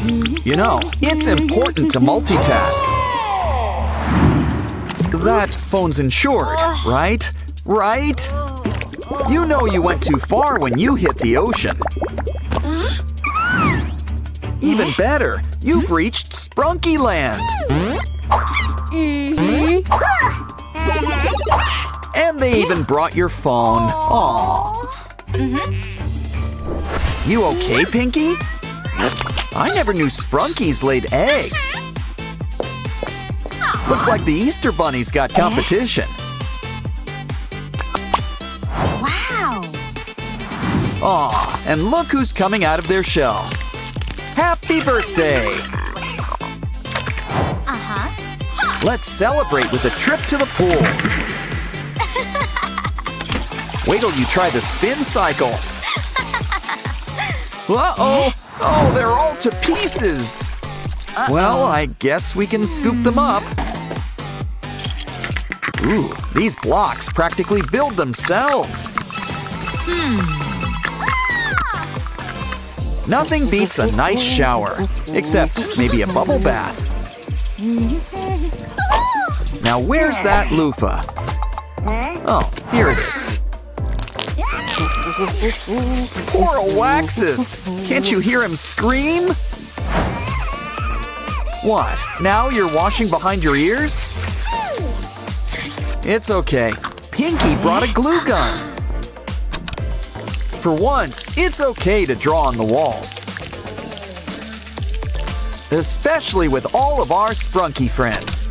You know, it's important to multitask. That phone's insured, right? Right? You know you went too far when you hit the ocean. Even better, you've reached Sprunky land. And they even brought your phone. Aww. You okay, Pinky? I never knew Sprunkies laid eggs. Looks like the Easter Bunny's got competition. Wow! Aw, and look who's coming out of their shell. Happy birthday! Let's celebrate with a trip to the pool. Wait till you try the spin cycle. Uh-oh! Oh, they're all to pieces. Well, I guess we can scoop them up. Ooh, these blocks practically build themselves. Nothing beats a nice shower, except maybe a bubble bath. Now where's that loofah? Oh, here it is. Poor Alexis! Can't you hear him scream? What? Now you're washing behind your ears? It's okay. Pinky brought a glue gun. For once, it's okay to draw on the walls. Especially with all of our Sprunky friends.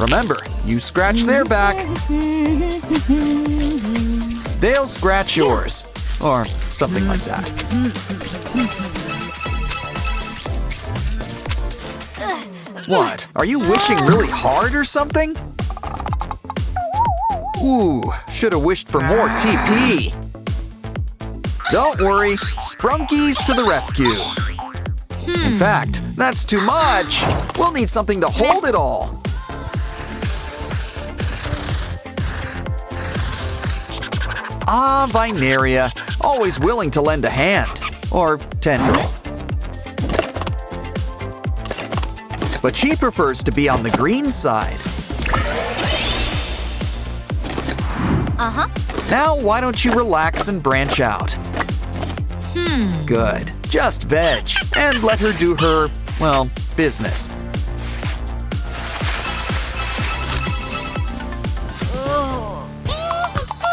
Remember, you scratch their back, they'll scratch yours. Or something like that. What? Are you wishing really hard or something? Ooh, should have wished for more TP. Don't worry, Sprunkies to the rescue. In fact, that's too much. We'll need something to hold it all. Ah, Vinaria, always willing to lend a hand. Or tendril. But she prefers to be on the green side. Now, why don't you relax and branch out? Good. Just veg and let her do her, well, business.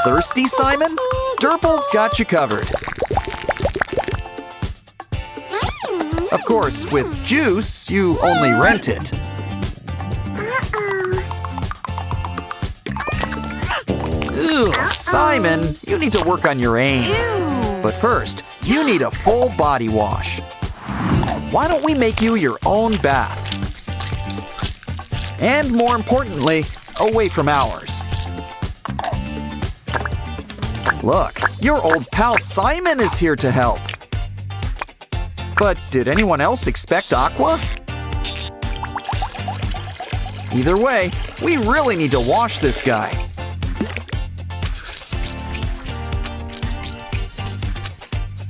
Thirsty, Simon? Durple's got you covered. Of course, with juice, you only rent it. Ugh, Simon, you need to work on your aim. But first, you need a full body wash. Why don't we make you your own bath? And more importantly, away from ours. Look, your old pal Simon is here to help. But did anyone else expect Aqua? Either way, we really need to wash this guy.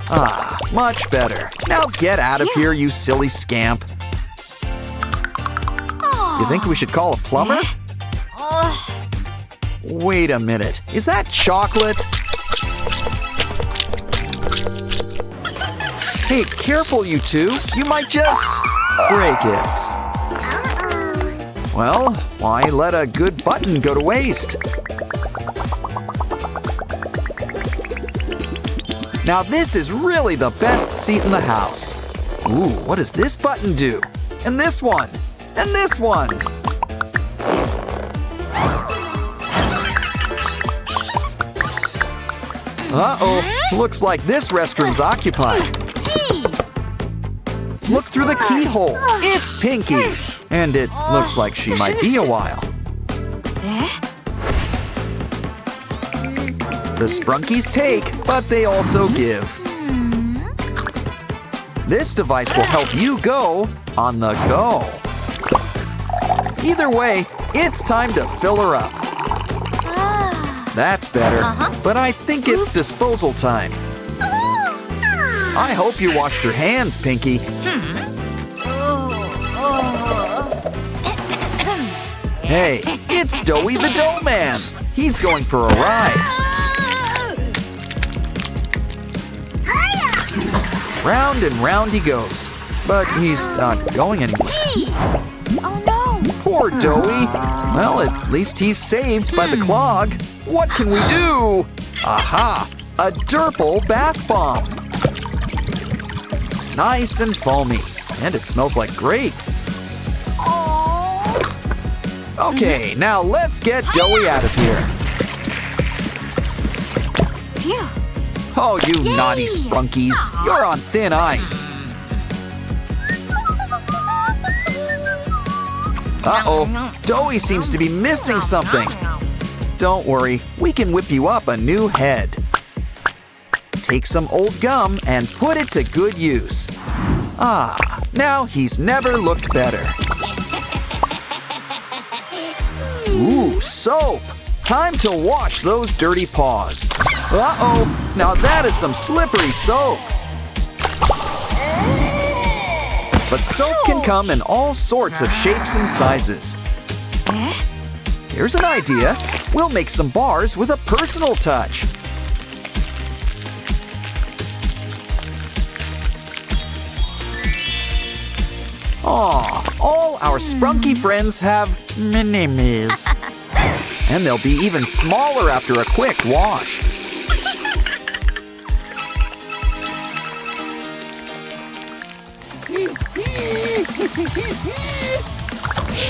Ah, much better. Now get out of here, you silly scamp. You think we should call a plumber? Wait a minute. Is that chocolate? Hey, careful, you two. You might just break it. Well, why let a good button go to waste? Now this is really the best seat in the house. Ooh, what does this button do? And this one. And this one. Uh-oh, looks like this restroom's occupied. Look through the keyhole. It's Pinky. And it looks like she might be a while. The Sprunkies take, but they also give. This device will help you go on the go. Either way, it's time to fill her up. That's better, but I think it's disposal time. I hope you washed your hands, Pinky. Hey, it's Doughy the Dough Man. He's going for a ride. Round and round he goes, but he's not going anywhere. Oh no! Poor Doughy. Well, at least he's saved by the clog. What can we do? Aha! A Derple bath bomb. Nice and foamy, and it smells like grape. Okay, now let's get Doughy out of here. Phew. Oh, you naughty Sprunkies. You're on thin ice. Uh-oh, Doughy seems to be missing something. Don't worry, we can whip you up a new head. Take some old gum and put it to good use. Ah, now he's never looked better. Ooh, soap! Time to wash those dirty paws. Uh-oh, now that is some slippery soap. But soap can come in all sorts of shapes and sizes. Here's an idea. We'll make some bars with a personal touch. Aw, all our Sprunky friends have mini-me's. And they'll be even smaller after a quick wash.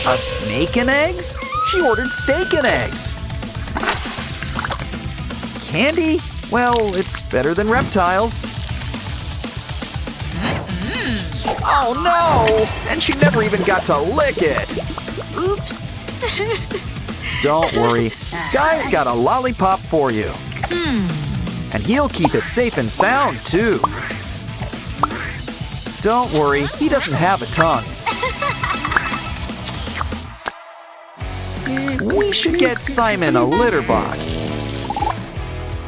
A snake and eggs? She ordered steak and eggs. Candy? Well, it's better than reptiles. Oh no! And she never even got to lick it. Oops. Don't worry, Sky's got a lollipop for you. And he'll keep it safe and sound, too. Don't worry, he doesn't have a tongue. We should get Simon a litter box.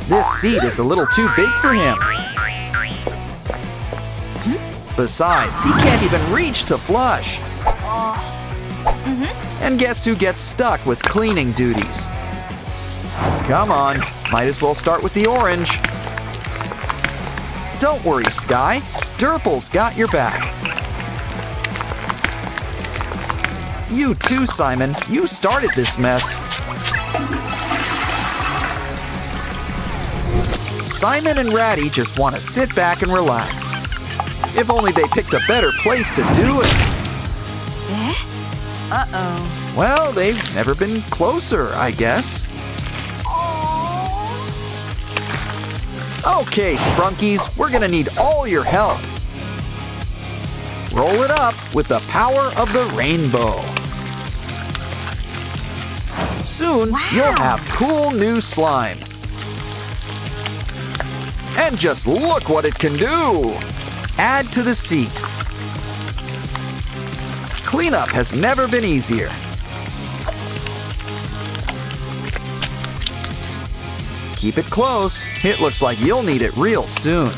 This seat is a little too big for him. Besides, he can't even reach to flush. And guess who gets stuck with cleaning duties? Come on, might as well start with the orange. Don't worry, Sky. Derple's got your back. You too, Simon. You started this mess. Simon and Ratty just want to sit back and relax. If only they picked a better place to do it. Uh-oh. Well, they've never been closer, I guess. Okay, Sprunkies, we're gonna need all your help. Roll it up with the power of the rainbow. Soon, you'll have cool new slime. And just look what it can do. Add to the seat. Cleanup has never been easier. Keep it close. It looks like you'll need it real soon.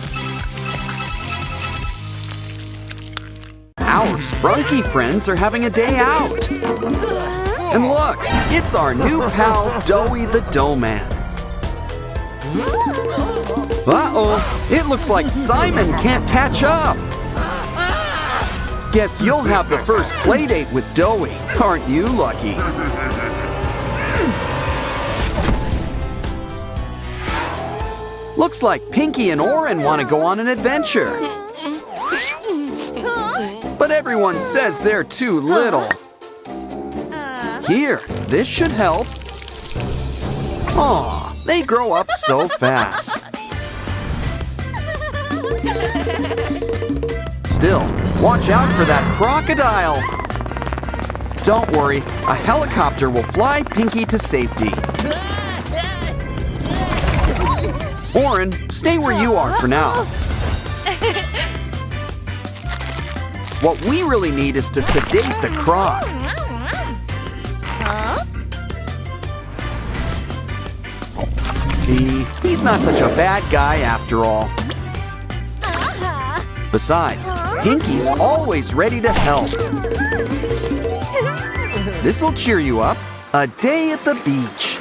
Our Sprunky friends are having a day out. And look, it's our new pal, Doughy the Dough Man. Uh-oh, it looks like Simon can't catch up. Guess you'll have the first playdate with Doughy. Aren't you lucky? Looks like Pinky and Oren want to go on an adventure. But everyone says they're too little. Here, this should help. Aw, they grow up so fast. Still, watch out for that crocodile. Don't worry, a helicopter will fly Pinky to safety. Oren, stay where you are for now. What we really need is to sedate the croc. See, he's not such a bad guy after all. Besides, Pinky's always ready to help. This'll cheer you up. A day at the beach.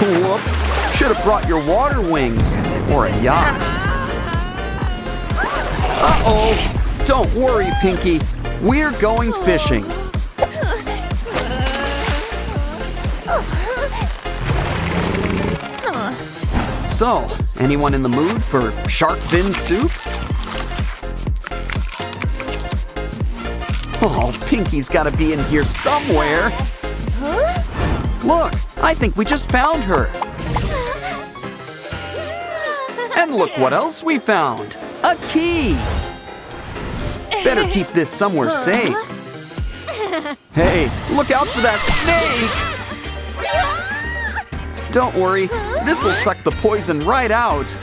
Whoops, should have brought your water wings or a yacht. Uh-oh, don't worry, Pinky. We're going fishing. So, anyone in the mood for shark fin soup? Oh, Pinky's gotta be in here somewhere. Look, I think we just found her. And look what else we found. A key. Better keep this somewhere safe. Hey, look out for that snake. Don't worry, this'll suck the poison right out.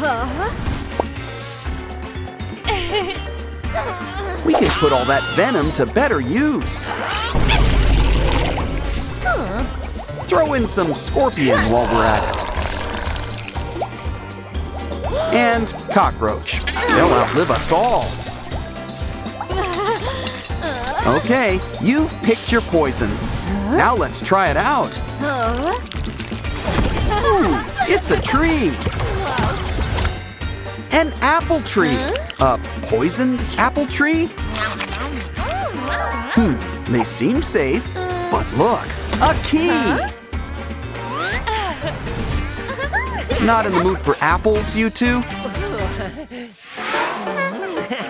We can put all that venom to better use. Throw in some scorpion while we're at it. And cockroach. They'll outlive us all. Okay, you've picked your poison. Now let's try it out. Ooh, it's a tree. An apple tree. A poisoned apple tree? They seem safe, but look, a key. Not in the mood for apples, you two?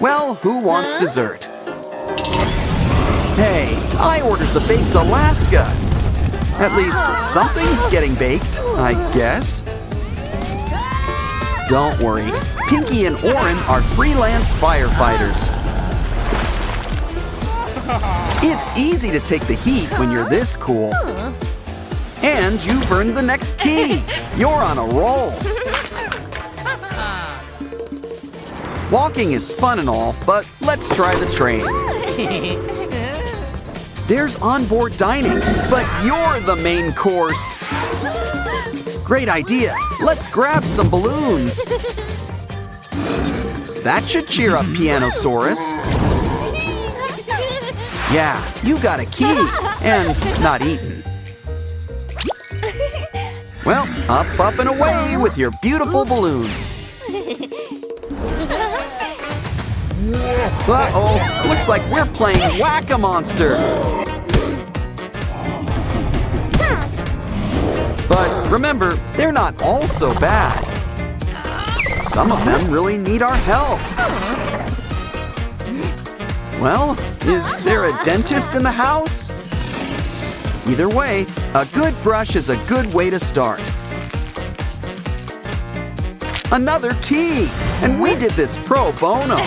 Well, who wants dessert? Hey, I ordered the baked Alaska. At least something's getting baked, I guess. Don't worry, Pinky and Oren are freelance firefighters. It's easy to take the heat when you're this cool. And you've earned the next key. You're on a roll. Walking is fun and all, but let's try the train. There's onboard dining, but you're the main course. Great idea. Let's grab some balloons. That should cheer up Pianosaurus. Yeah, you got a key and not eaten. Well, up and away with your beautiful balloon. Uh-oh, looks like we're playing Whack-A-Monster. But remember, they're not all so bad. Some of them really need our help. Well, is there a dentist in the house? Either way, a good brush is a good way to start. Another key, and we did this pro bono.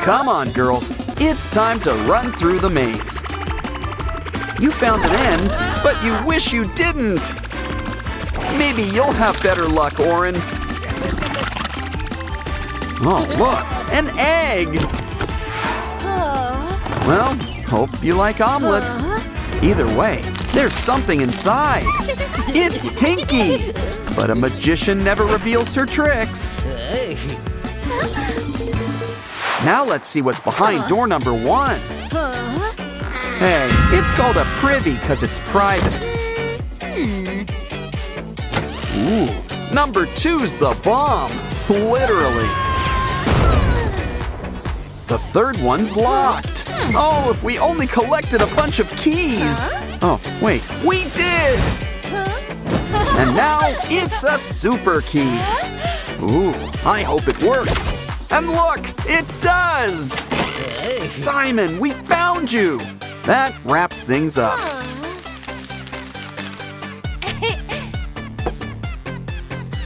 Come on, girls, it's time to run through the maze. You found an end, but you wish you didn't. Maybe you'll have better luck, Oren. Oh, look, an egg. Well, hope you like omelets. Either way, there's something inside. It's Pinky, but a magician never reveals her tricks. Now let's see what's behind door number 1. Hey, it's called a privy because it's private. Ooh, number 2's the bomb, literally. The third one's locked. Oh, if we only collected a bunch of keys. Oh, wait, we did! And now it's a super key. Ooh, I hope it works. And look, it does! Simon, we found you! That wraps things up.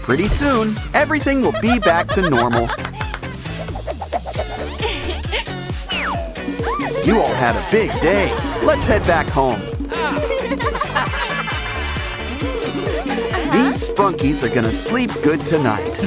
Pretty soon, everything will be back to normal. You all had a big day. Let's head back home. These Sprunkies are gonna sleep good tonight.